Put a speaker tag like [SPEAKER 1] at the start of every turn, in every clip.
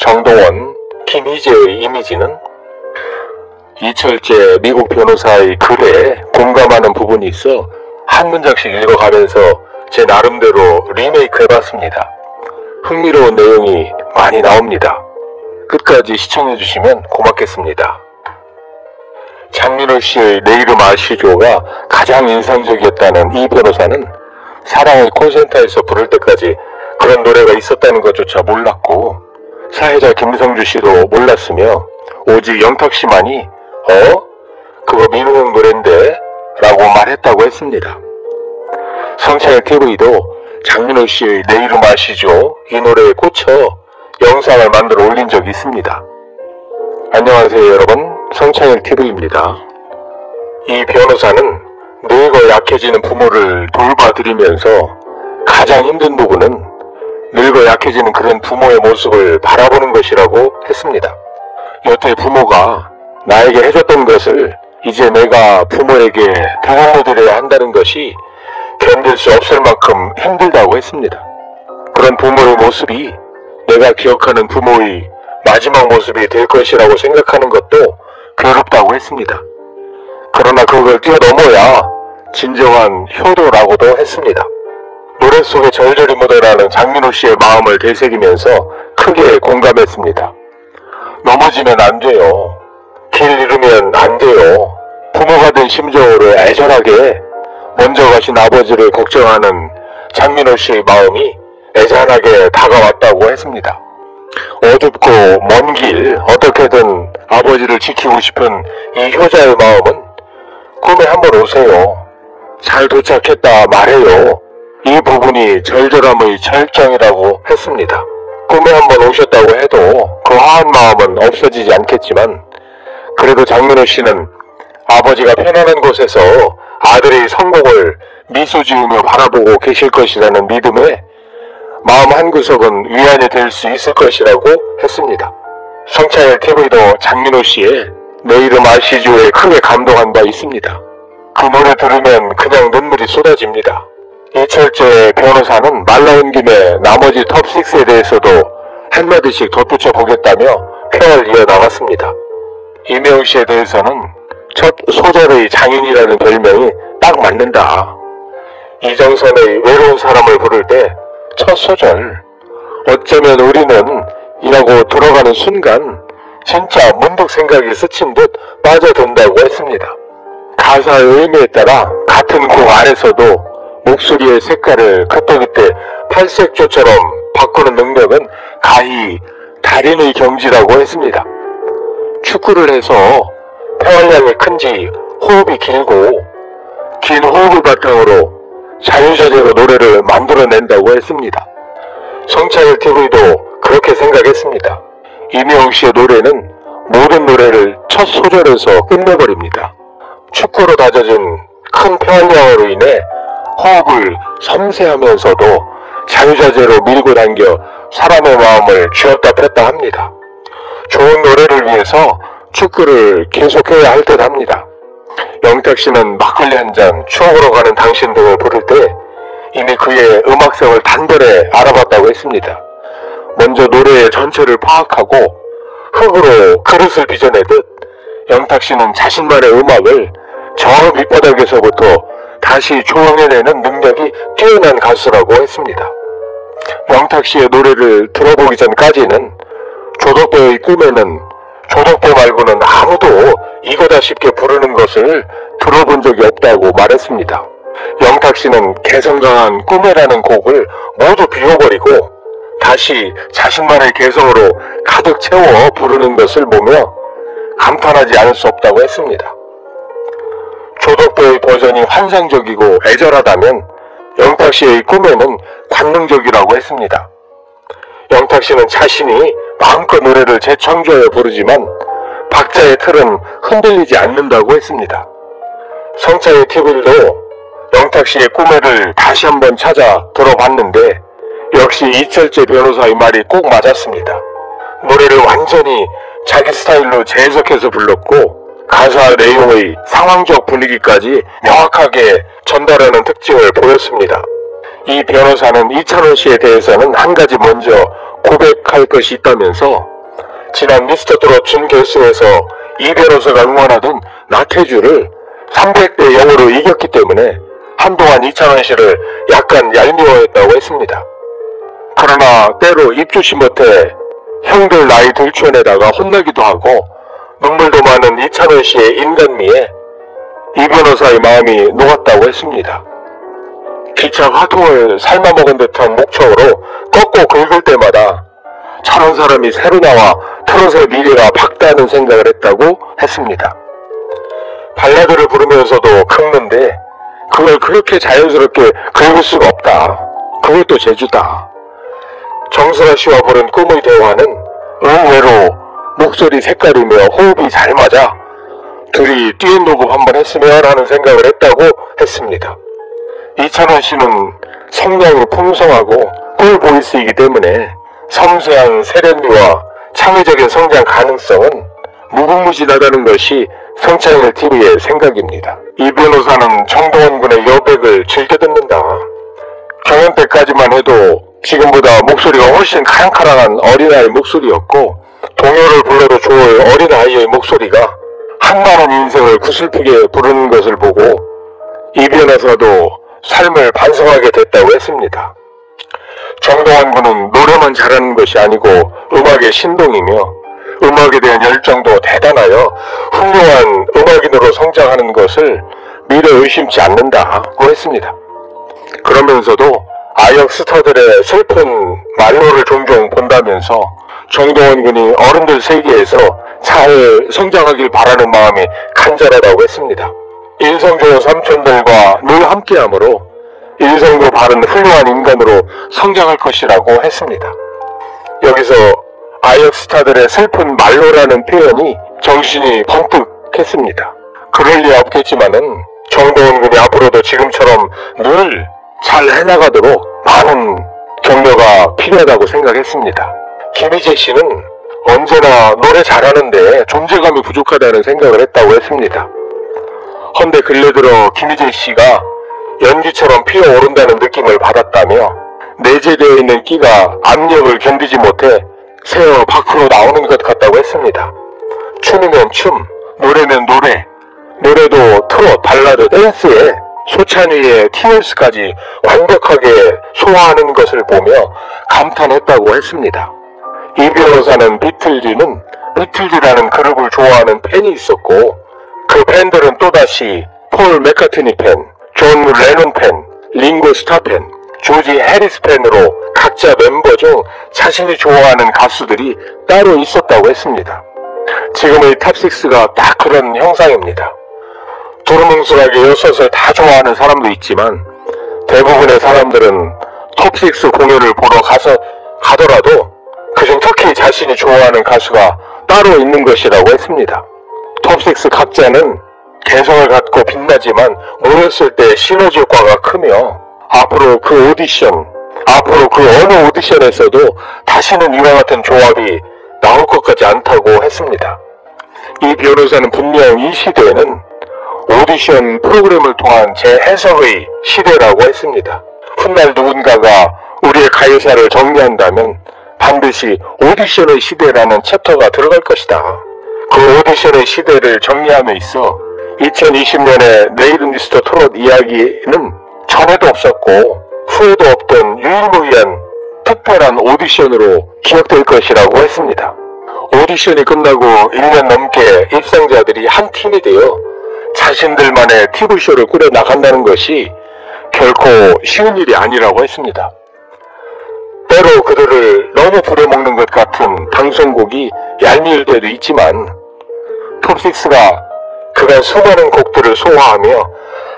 [SPEAKER 1] 정동원, 김희재의 이미지는 이철재 미국 변호사의 글에 공감하는 부분이 있어 한 문장씩 읽어가면서 제 나름대로 리메이크 해봤습니다. 흥미로운 내용이 많이 나옵니다. 끝까지 시청해주시면 고맙겠습니다. 장민호 씨의 내 이름 아시죠가 가장 인상적이었다는 이 변호사는 사랑의 콘센트에서 부를 때까지 그런 노래가 있었다는 것조차 몰랐고 사회자 김성주 씨도 몰랐으며 오직 영탁 씨만이 그거 민호 형 노랜데? 라고 말했다고 했습니다. 성찬일 TV도 장민호 씨의 내 이름 아시죠? 이 노래에 꽂혀 영상을 만들어 올린 적이 있습니다. 안녕하세요 여러분, 성찬일 TV입니다. 이 변호사는 늙어 약해지는 부모를 돌봐드리면서 가장 힘든 부분은 늙어 약해지는 그런 부모의 모습을 바라보는 것이라고 했습니다. 여태 부모가 나에게 해줬던 것을 이제 내가 부모에게 되돌려드려야 한다는 것이 견딜 수 없을 만큼 힘들다고 했습니다. 그런 부모의 모습이 내가 기억하는 부모의 마지막 모습이 될 것이라고 생각하는 것도 괴롭다고 했습니다. 그러나 그걸 뛰어넘어야 진정한 효도라고도 했습니다. 노래 속에 절절히 묻어나는 장민호 씨의 마음을 되새기면서 크게 공감했습니다. 넘어지면 안 돼요. 길 잃으면 안 돼요. 부모가 된 심정으로 애절하게 먼저 가신 아버지를 걱정하는 장민호 씨의 마음이 애잔하게 다가왔다고 했습니다. 어둡고 먼 길 어떻게든 아버지를 지키고 싶은 이 효자의 마음은 꿈에 한번 오세요. 잘 도착했다 말해요. 이 부분이 절절함의 절정이라고 했습니다. 꿈에 한번 오셨다고 해도 그 화한 마음은 없어지지 않겠지만 그래도 장민호 씨는 아버지가 편안한 곳에서 아들의 성공을 미소 지으며 바라보고 계실 것이라는 믿음에 마음 한구석은 위안이 될 수 있을 것이라고 했습니다. 성찬일 TV도 장민호 씨의 내 이름 아시죠에 크게 감동한 바 있습니다. 그 노래 들으면 그냥 눈물이 쏟아집니다. 이철재 변호사는 말 나온 김에 나머지 톱6에 대해서도 한마디씩 덧붙여 보겠다며 평을 이어나갔습니다. 이명웅 씨에 대해서는 첫 소절의 장인이라는 별명이 딱 맞는다. 이정선의 외로운 사람을 부를 때 첫 소절 어쩌면 우리는 이라고 들어가는 순간 진짜 문득 생각이 스친 듯 빠져든다고 했습니다. 가사의 의미에 따라 같은 곡 안에서도 목소리의 색깔을 그때그때 팔색조처럼 바꾸는 능력은 가히 달인의 경지라고 했습니다. 축구를 해서 폐활량이 큰지 호흡이 길고 긴 호흡을 바탕으로 자유자재로 노래를 만들어낸다고 했습니다. 성찬일 TV도 그렇게 생각했습니다. 이명웅 씨의 노래는 모든 노래를 첫 소절에서 끝내버립니다. 축구로 다져진 큰 폐활량으로 인해 호흡을 섬세하면서도 자유자재로 밀고 당겨 사람의 마음을 쥐었다 폈다 합니다. 좋은 노래를 위해서 축구를 계속해야 할 듯 합니다. 영탁 씨는 막걸리 한 잔, 추억으로 가는 당신 등을 부를 때 이미 그의 음악성을 단번에 알아봤다고 했습니다. 먼저 노래의 전체를 파악하고 흙으로 그릇을 빚어내듯 영탁 씨는 자신만의 음악을 저 밑바닥에서부터 다시 조형해내는 능력이 뛰어난 가수라고 했습니다. 영탁 씨의 노래를 들어보기 전까지는 조덕배의 꿈에는 조덕배 말고는 아무도 이거다 싶게 부르는 것을 들어본 적이 없다고 말했습니다. 영탁 씨는 개성 강한 꿈에라는 곡을 모두 비워버리고 다시 자신만의 개성으로 가득 채워 부르는 것을 보며 감탄하지 않을 수 없다고 했습니다. 조덕배의 버전이 환상적이고 애절하다면 영탁 씨의 꿈에는 관능적이라고 했습니다. 영탁 씨는 자신이 마음껏 노래를 재창조하여 부르지만 박자의 틀은 흔들리지 않는다고 했습니다. 성찬일 TV도 영탁 씨의 꿈에를 다시 한번 찾아 들어봤는데 역시 이철재 변호사의 말이 꼭 맞았습니다. 노래를 완전히 자기 스타일로 재해석해서 불렀고 가사 내용의 상황적 분위기까지 명확하게 전달하는 특징을 보였습니다. 이 변호사는 이찬원 씨에 대해서는 한 가지 먼저 고백할 것이 있다면서 지난 미스터 트롯 준결승에서 이 변호사가 응원하던 나태주를 300대 0으로 이겼기 때문에 한동안 이찬원 씨를 약간 얄미워했다고 했습니다. 그러나 때로 입조심 못해 형들 나이 들추어내다가 혼나기도 하고 눈물도 많은 이찬원 씨의 인간미에 이 변호사의 마음이 녹았다고 했습니다. 기차 화통을 삶아먹은 듯한 목청으로 꺾고 긁을 때마다 저런 사람이 새로 나와 트롯의 미래가 밝다는 생각을 했다고 했습니다. 발라드를 부르면서도 긁는데 그걸 그렇게 자연스럽게 긁을 수가 없다. 그걸 또 재주다. 정수라 씨와 부른 꿈의 대화는 의외로 목소리 색깔이며 호흡이 잘 맞아 둘이 듀엣 녹음 한번 했으면 하는 생각을 했다고 했습니다. 이찬원 씨는 성량이 풍성하고 꿀 보이스이기 때문에 섬세한 세련미와 창의적인 성장 가능성은 무궁무진하다는 것이 성창일 TV의 생각입니다. 이 변호사는 정동원 군의 여백을 즐겨 듣는다. 경연 때까지만 해도 지금보다 목소리가 훨씬 카랑카랑한 어린아이 목소리였고 동요를 불러도 좋을 어린아이의 목소리가 한많은 인생을 구슬프게 부르는 것을 보고 이 변호사도 삶을 반성하게 됐다고 했습니다. 정동원 군은 노래만 잘하는 것이 아니고 음악의 신동이며 음악에 대한 열정도 대단하여 훌륭한 음악인으로 성장하는 것을 미래 의심치 않는다고 했습니다. 그러면서도 아역 스타들의 슬픈 말로를 종종 본다면서 정동원 군이 어른들 세계에서 잘 성장하길 바라는 마음이 간절하다고 했습니다. 인성좋은 삼촌들과 늘 함께하므로 인성도 바른 훌륭한 인간으로 성장할 것이라고 했습니다. 여기서 아역 스타들의 슬픈 말로라는 표현이 정신이 번뜩했습니다. 그럴 리 없겠지만은 정동원 군이 앞으로도 지금처럼 늘 잘 해나가도록 많은 격려가 필요하다고 생각했습니다. 김희재 씨는 언제나 노래 잘하는데 존재감이 부족하다는 생각을 했다고 했습니다. 헌데 근래 들어 김희재 씨가 연기처럼 피어오른다는 느낌을 받았다며 내재되어 있는 끼가 압력을 견디지 못해 새어 밖으로 나오는 것 같다고 했습니다. 춤이면 춤, 노래면 노래, 노래도 트롯, 발라드, 댄스에 소찬휘의 티얼스까지 완벽하게 소화하는 것을 보며 감탄했다고 했습니다. 이 변호사는 비틀즈라는 그룹을 좋아하는 팬이 있었고 그 팬들은 또다시 폴 맥카트니 팬, 존 레논 팬, 링고 스타 팬, 조지 해리스 팬으로 각자 멤버 중 자신이 좋아하는 가수들이 따로 있었다고 했습니다. 지금의 탑6가 딱 그런 형상입니다. 두루뭉술하게 여섯을 다 좋아하는 사람도 있지만 대부분의 사람들은 톱6 공연을 보러 가더라도 그중 특히 자신이 좋아하는 가수가 따로 있는 것이라고 했습니다. 톱6 각자는 개성을 갖고 빛나지만 모였을 때 시너지 효과가 크며 앞으로 그 어느 오디션에서도 다시는 이와 같은 조합이 나올 것 같지 않다고 했습니다. 이 변호사는 분명 이 시대에는 오디션 프로그램을 통한 재해석의 시대라고 했습니다. 훗날 누군가가 우리의 가요사를 정리한다면 반드시 오디션의 시대라는 챕터가 들어갈 것이다. 그 오디션의 시대를 정리함에 있어 2020년의 내일은 미스터 트롯 이야기는 전에도 없었고 후에도 없던 유일무이한 특별한 오디션으로 기억될 것이라고 했습니다. 오디션이 끝나고 1년 넘게 입상자들이 한 팀이 되어 자신들만의 TV쇼를 꾸려나간다는 것이 결코 쉬운 일이 아니라고 했습니다. 때로 그들을 너무 부려먹는 것 같은 방송국이 얄미울 때도 있지만 톱6가 그간 수많은 곡들을 소화하며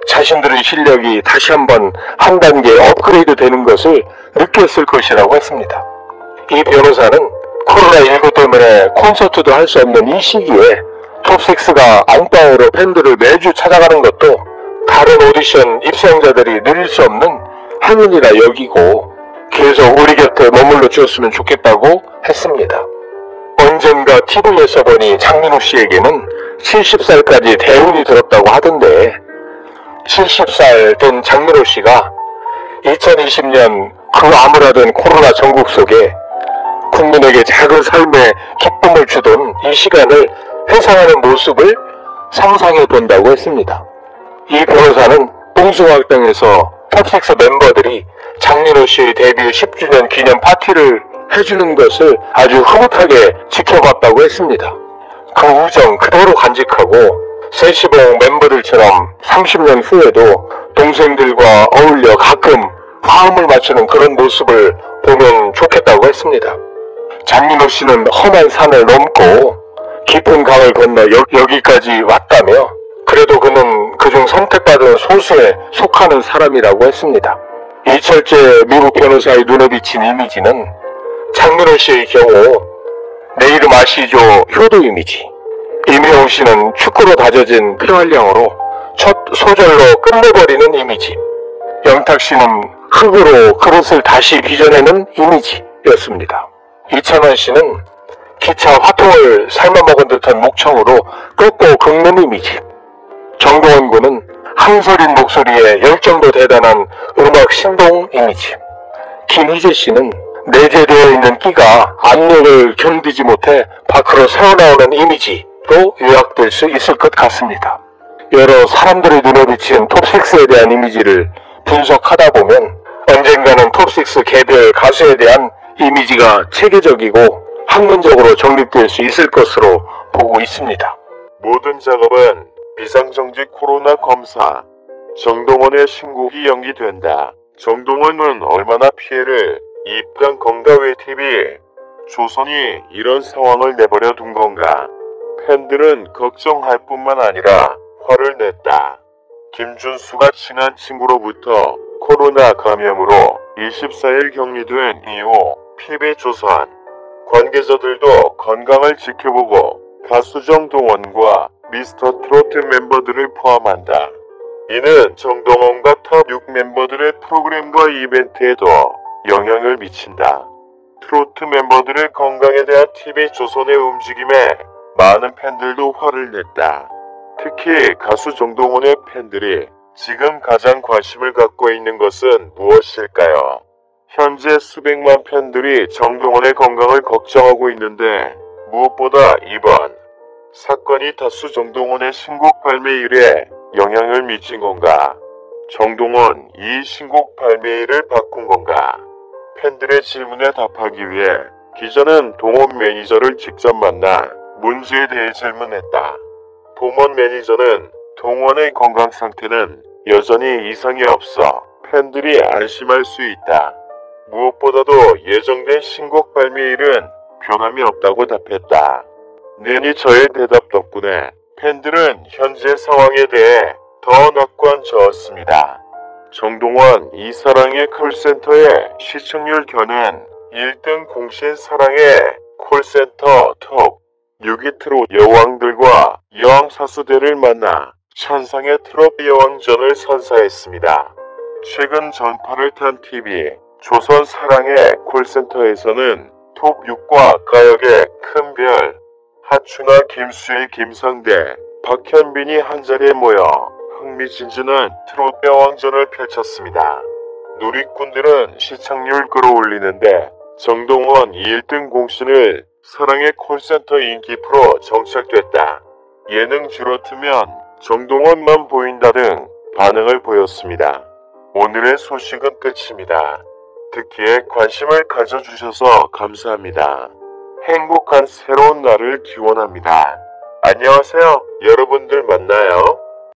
[SPEAKER 1] 자신들의 실력이 다시 한번 한 단계 업그레이드 되는 것을 느꼈을 것이라고 했습니다. 이 변호사는 코로나19 때문에 콘서트도 할 수 없는 이 시기에 톱6가 안방으로 팬들을 매주 찾아가는 것도 다른 오디션 입상자들이 누릴 수 없는 행운이라 여기고 계속 우리 곁에 머물러 주었으면 좋겠다고 했습니다. 언젠가 TV에서 보니 장민호 씨에게는 70살까지 대운이 들었다고 하던데 70살 된 장민호 씨가 2020년 그 암울하던 코로나 전국 속에 국민에게 작은 삶의 기쁨을 이 시간을 회상하는 모습을 상상해 본다고 했습니다. 이 변호사는 봉숭아학당에서 톱식스 멤버들이 장민호 씨의 데뷔 10주년 기념 파티를 해주는 것을 아주 흐뭇하게 지켜봤다고 했습니다. 그 우정 그대로 간직하고 세시봉 멤버들처럼 30년 후에도 동생들과 어울려 가끔 화음을 맞추는 그런 모습을 보면 좋겠다고 했습니다. 장민호 씨는 험한 산을 넘고 깊은 강을 건너 여기까지 왔다며 그래도 그는 그중 선택받은 소수에 속하는 사람이라고 했습니다. 이철재 미국 변호사의 눈에 비친 이미지는 장민호 씨의 경우 내 이름 아시죠? 효도 이미지. 임혜웅 씨는 축구로 다져진 폐활량으로 첫 소절로 끝내버리는 이미지. 영탁 씨는 흙으로 그릇을 다시 빚어내는 이미지였습니다. 이찬원 씨는 기차 화통을 삶아먹은 듯한 목청으로 꺾고 긁는 이미지. 정동원 군은 항소린 목소리에 열정도 대단한 음악 신동 이미지. 김희재 씨는 내재되어 있는 끼가 압력을 견디지 못해 밖으로 새어나오는 이미지로 요약될 수 있을 것 같습니다. 여러 사람들의 눈에 비친 톱6에 대한 이미지를 분석하다 보면 언젠가는 톱6 개별 가수에 대한 이미지가 체계적이고 학문적으로 정립될 수 있을 것으로 보고 있습니다.
[SPEAKER 2] 모든 작업은 비상정직 코로나 검사. 정동원의 신곡이 연기된다. 정동원은 얼마나 피해를 입간 건가 왜 TV 조선이 이런 상황을 내버려 둔 건가. 팬들은 걱정할 뿐만 아니라 화를 냈다. 김준수가 친한 친구로부터 코로나 감염으로 24일 격리된 이후 PB조선 관계자들도 건강을 지켜보고 가수 정동원과 미스터트로트 멤버들을 포함한다. 이는 정동원과 톱6 멤버들의 프로그램과 이벤트에도 영향을 미친다. 트로트 멤버들의 건강에 대한 TV조선의 움직임에 많은 팬들도 화를 냈다. 특히 가수 정동원의 팬들이 지금 가장 관심을 갖고 있는 것은 무엇일까요? 현재 수백만 팬들이 정동원의 건강을 걱정하고 있는데 무엇보다 이번 사건이 다수 정동원의 신곡 발매일에 영향을 미친 건가? 정동원 이 신곡 발매일을 바꾼 건가? 팬들의 질문에 답하기 위해 기자는 동원 매니저를 직접 만나 문제에 대해 질문했다. 동원 매니저는 동원의 건강 상태는 여전히 이상이 없어 팬들이 안심할 수 있다. 무엇보다도 예정된 신곡 발매일은 변함이 없다고 답했다. 매니저의 대답 덕분에 팬들은 현재 상황에 대해 더 낙관져었습니다. 정동원 이사랑의 콜센터의 시청률 견은 1등 공신 사랑의 콜센터 톱 6위 트롯 여왕들과 여왕사수대를 만나 천상의 트롯 여왕전을 선사했습니다. 최근 전파를 탄 TV 조선 사랑의 콜센터에서는 톱6과 가역의 큰별, 하춘아 김수의 김상대, 박현빈이 한자리에 모여 흥미진진한 트롯 여왕전을 펼쳤습니다. 누리꾼들은 시청률 끌어올리는데 정동원 1등 공신을 사랑의 콜센터 인기 프로 정착됐다. 예능 줄어들면 정동원만 보인다 등 반응을 보였습니다. 오늘의 소식은 끝입니다. 듣기에 관심을 가져주셔서 감사합니다. 행복한 새로운 날을 기원합니다. 안녕하세요. 여러분들 만나요.